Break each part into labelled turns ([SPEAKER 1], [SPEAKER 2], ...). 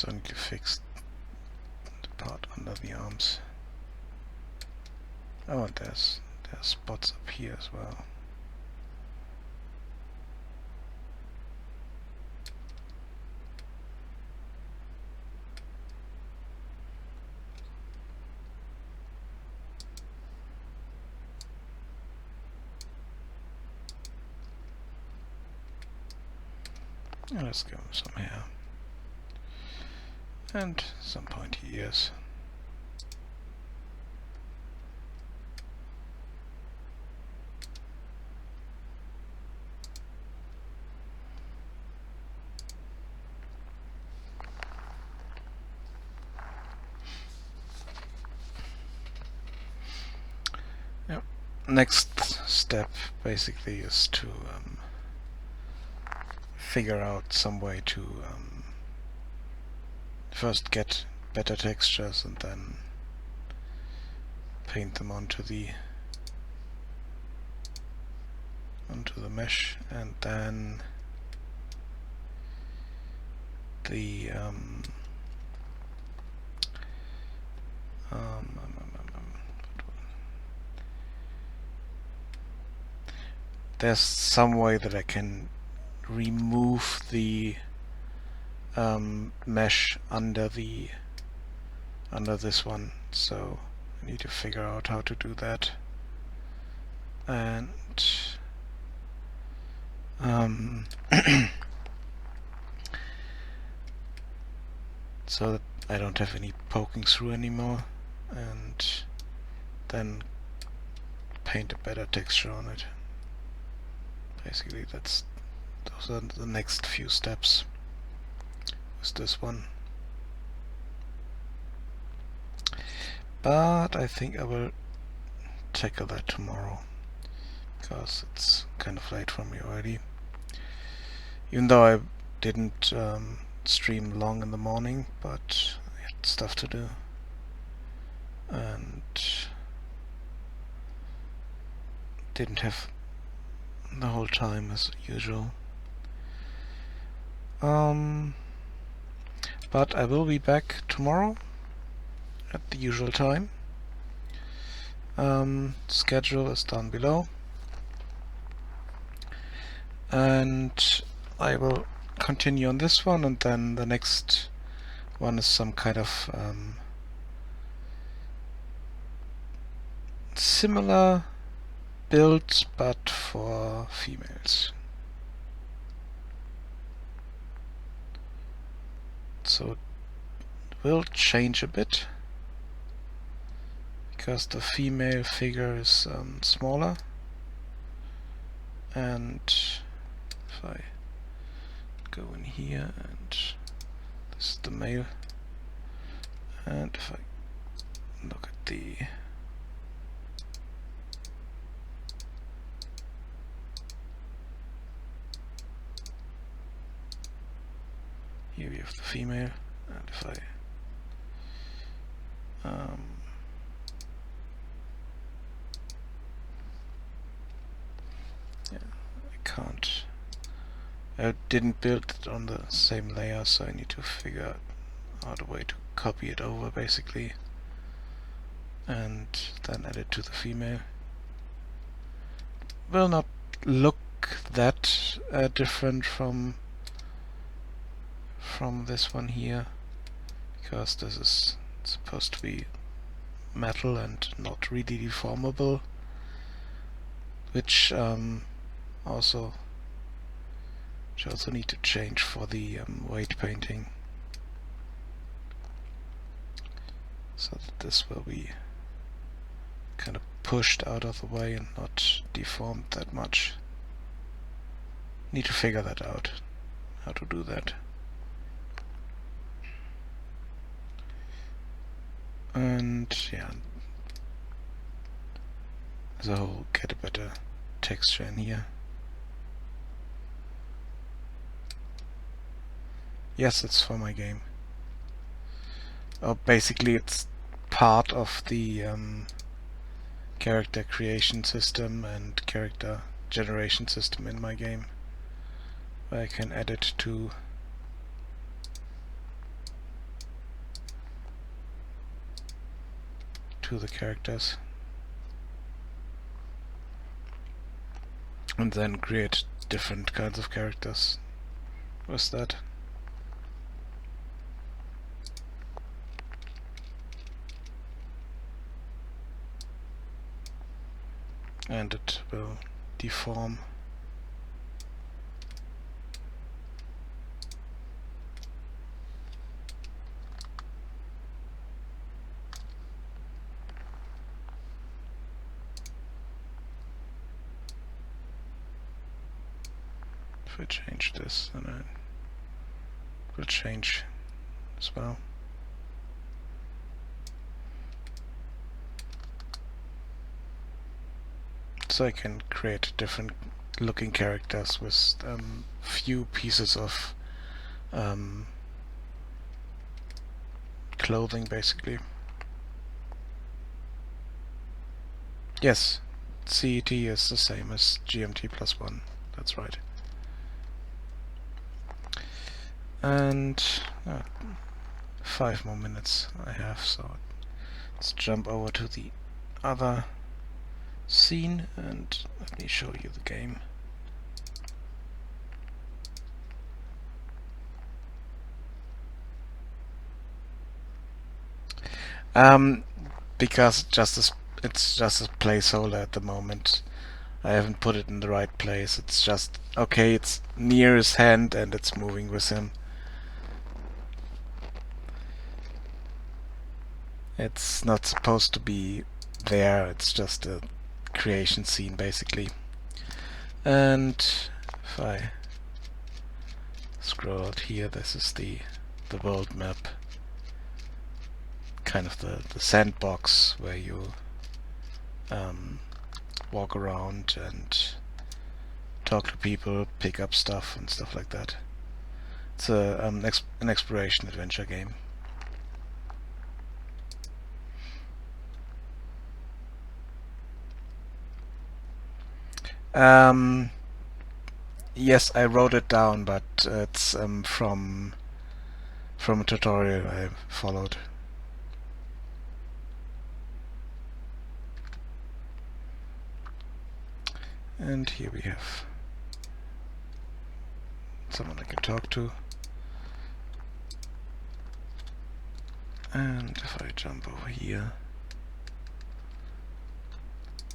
[SPEAKER 1] So I need to fix the part under the arms. Oh, and there's spots up here as well. And let's give him some hair. And some pointy ears. Yep. Next step basically is to figure out some way to first get better textures and then paint them onto the mesh, and then the there's some way that I can remove the mesh under this one, so I need to figure out how to do that. And so that I don't have any poking through anymore, and then paint a better texture on it. Basically those are the next few steps with this one. But I think I will tackle that tomorrow, because it's kind of late for me already. Even though I didn't stream long in the morning, but I had stuff to do. And didn't have the whole time as usual. But I will be back tomorrow at the usual time. Schedule is down below, and I will continue on this one, and then the next one is some kind of similar build but for females. So it will change a bit, because the female figure is smaller, and if I go in here, and this is the male, and if I look at the here we have the female, and if I yeah, I can't. I didn't build it on the same layer, so I need to figure out a way to copy it over basically, and then add it to the female. Will not look that different from this one here, because this is supposed to be metal and not really deformable, which also need to change for the weight painting, so that this will be kind of pushed out of the way and not deformed that much. Need to figure that out, how to do that. And yeah, as a whole, get a better texture in here. Yes, it's for my game. Basically it's part of the character creation system and character generation system in my game, where I can add it to to the characters. And then create different kinds of characters with that. And it will deform. If I change this, then it will change as well. So I can create different looking characters with few pieces of clothing, basically. Yes, CET is the same as GMT+1, that's right. And 5 more minutes I have, so let's jump over to the other scene and let me show you the game. Because it's just a placeholder at the moment. I haven't put it in the right place. It's just, okay, it's near his hand and it's moving with him. It's not supposed to be there, it's just a creation scene basically. And if I scroll out here, this is the world map. Kind of the sandbox where you walk around and talk to people, pick up stuff and stuff like that. It's an exploration adventure game. Yes, I wrote it down, but it's from a tutorial I followed. And here we have someone I can talk to. And if I jump over here,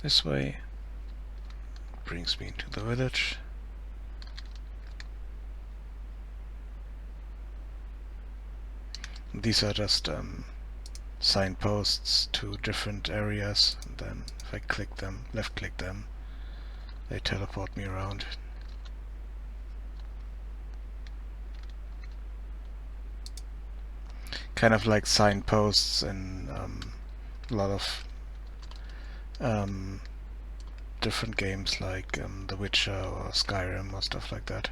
[SPEAKER 1] this way, brings me into the village. These are just signposts to different areas, and then if I click them, left click them, they teleport me around. Kind of like signposts in a lot of different games like The Witcher or Skyrim or stuff like that,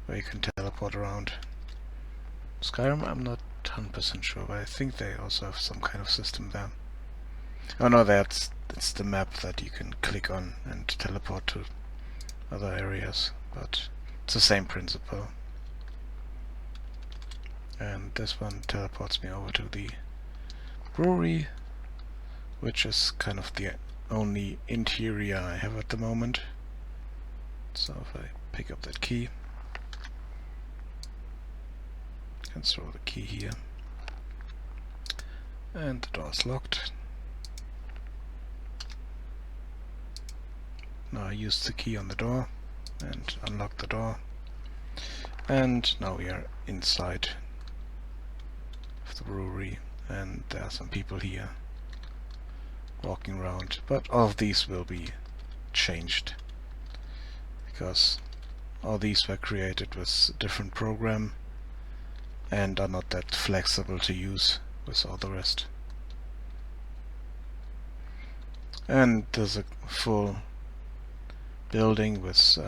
[SPEAKER 1] where you can teleport around. Skyrim, I'm not 100% sure, but I think they also have some kind of system there. Oh no, it's the map that you can click on and teleport to other areas, but it's the same principle. And this one teleports me over to the brewery, which is kind of the only interior I have at the moment. So if I pick up that key, I can throw the key here, and the door is locked. Now I use the key on the door and unlock the door, and now we are inside of the brewery, and there are some people here walking around, but all of these will be changed because all these were created with a different program and are not that flexible to use with all the rest. And there's a full building with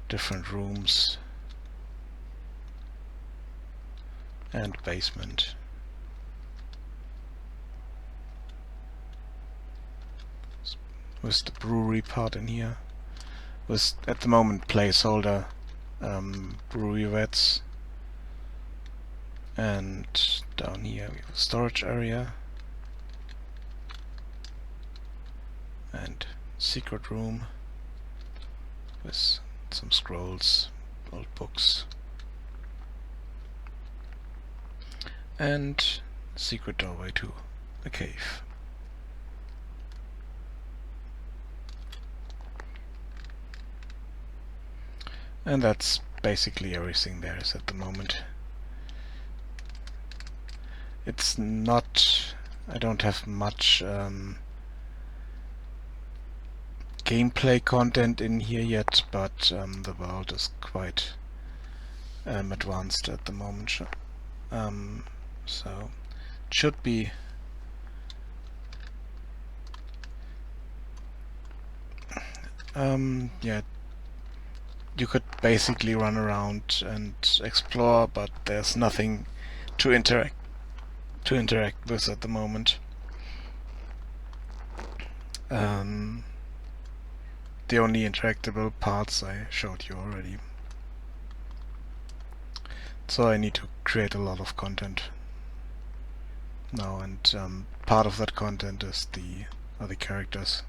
[SPEAKER 1] different rooms and basement. With the brewery part in here, with at the moment placeholder brewery vets, And down here we have a storage area and secret room with some scrolls, old books, and secret doorway to the cave. And that's basically everything there is at the moment. It's not... I don't have much gameplay content in here yet, but the world is quite advanced at the moment. So it should be yeah, you could basically run around and explore, but there's nothing to interact with at the moment. The only interactable parts I showed you already. So I need to create a lot of content now, and part of that content is the other characters.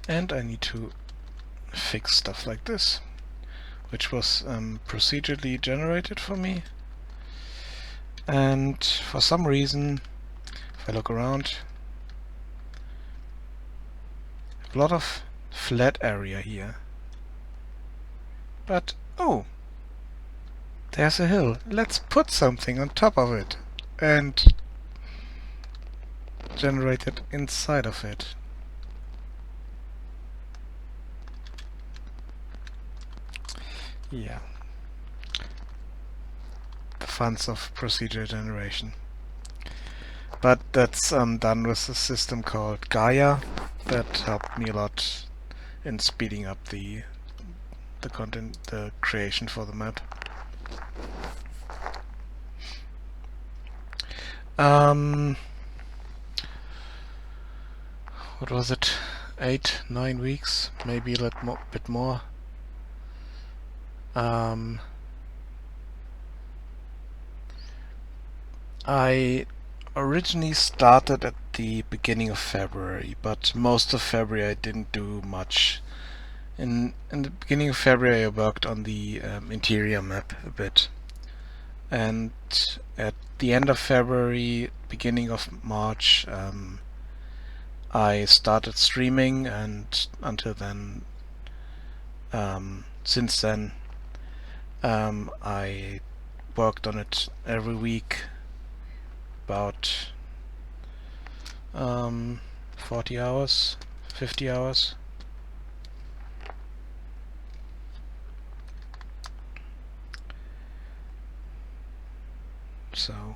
[SPEAKER 1] And I need to fix stuff like this, which was procedurally generated for me. And for some reason, if I look around, a lot of flat area here. But oh, there's a hill. Let's put something on top of it and generate it inside of it. Yeah. The funs of procedure generation. But that's done with a system called Gaia that helped me a lot in speeding up the content, the creation for the map. What was it? 8-9 weeks, maybe a bit more. I originally started at the beginning of February, but most of February I didn't do much. In the beginning of February I worked on the interior map a bit, and at the end of February, beginning of March, I started streaming, and until then, since then, I worked on it every week, about 40 hours, 50 hours. So,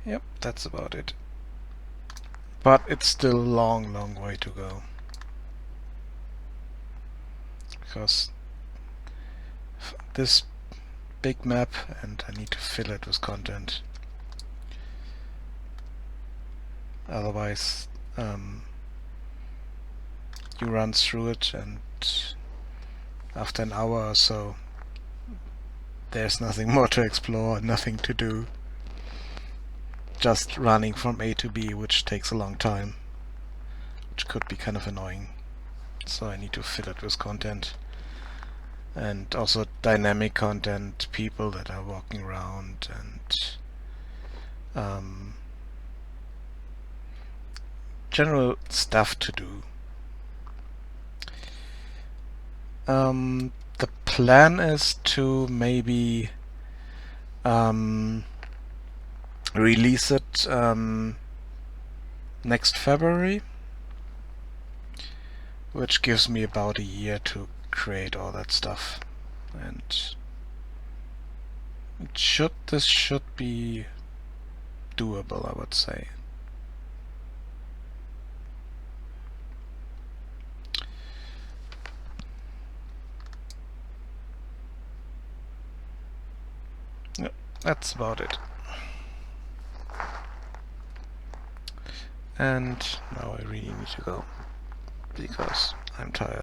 [SPEAKER 1] yep, that's about it. But it's still a long way to go. Because this big map, and I need to fill it with content. Otherwise, you run through it, and after an hour or so, there's nothing more to explore, nothing to do. Just running from A to B, which takes a long time, which could be kind of annoying. So I need to fill it with content. And also dynamic content, people that are walking around, and general stuff to do. The plan is to maybe release it next February, which gives me about a year to create all that stuff, and this should be doable, I would say. Yep, that's about it. And now I really need to go, because I'm tired.